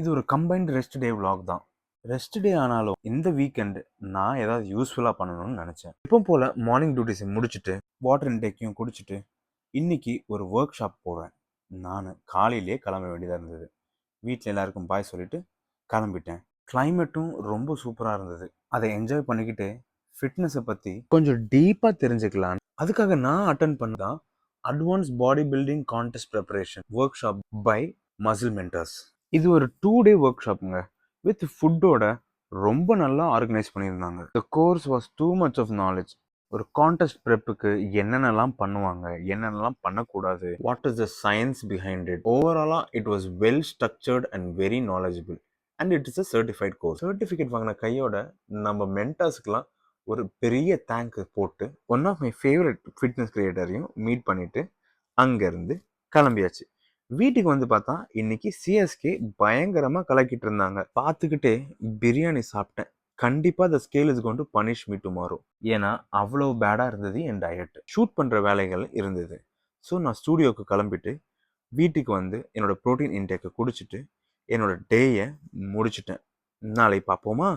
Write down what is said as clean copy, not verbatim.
இது ஒரு combined rest டே vlog தான். ரெஸ்ட் டே ஆனாலும் இந்த வீக்கெண்டு நான் ஏதாவது யூஸ்ஃபுல்லாக பண்ணணும்னு நினச்சேன். இப்போ போல் மார்னிங் டியூட்டிஸை முடிச்சுட்டு வாட்டர் இன்டேக்கையும் குடிச்சிட்டு இன்னைக்கு ஒரு ஒர்க் ஷாப் போகிறேன். நான் காலையிலேயே கிளம்ப வேண்டியதாக இருந்தது. வீட்டில் எல்லாருக்கும் பாய் சொல்லிட்டு கிளம்பிட்டேன். கிளைமேட்டும் ரொம்ப சூப்பராக இருந்தது. அதை என்ஜாய் பண்ணிக்கிட்டு ஃபிட்னஸை பற்றி கொஞ்சம் டீப்பாக தெரிஞ்சுக்கலாம். அதுக்காக நான் அட்டன் பண்ணதான் advance body building contest preparation workshop by muscle mentors. இது ஒரு 2 டே ஒர்க் ஷாப்புங்க. வித் ஃபுட்டோட ரொம்ப நல்லா ஆர்கனைஸ் பண்ணியிருந்தாங்க. The course was too much of knowledge. ஒரு கான்டெஸ்ட் ப்ரெப்புக்கு என்னென்னலாம் பண்ணுவாங்க, என்னென்னலாம் பண்ணக்கூடாது, what is the science behind it. ஓவராலாக it was well structured and very knowledgeable. And it is a certified course. Certificate வாங்கின கையோட நம்ம மென்டர்ஸ்க்குலாம் ஒரு பெரிய தேங்க் போட்டு one of my favourite fitness கிரியேட்டரையும் மீட் பண்ணிவிட்டு அங்கேருந்து கிளம்பியாச்சு. வீட்டுக்கு வந்து பார்த்தா இன்னைக்கு சிஎஸ்கே பயங்கரமாக கலக்கிட்டு இருந்தாங்க. பார்த்துக்கிட்டே பிரியாணி சாப்பிட்டேன். கண்டிப்பாக த scale is going to punish me tomorrow. ஏன்னா அவ்வளோ பேடாக இருந்தது என் டயட். ஷூட் பண்ணுற வேலைகள் இருந்தது. ஸோ நான் ஸ்டூடியோவுக்கு கிளம்பிட்டு வீட்டுக்கு வந்து என்னோட ப்ரோட்டீன் இன்டேக்கை குடிச்சிட்டு என்னோட டேயை முடிச்சிட்டேன். நாளை பார்ப்போமா?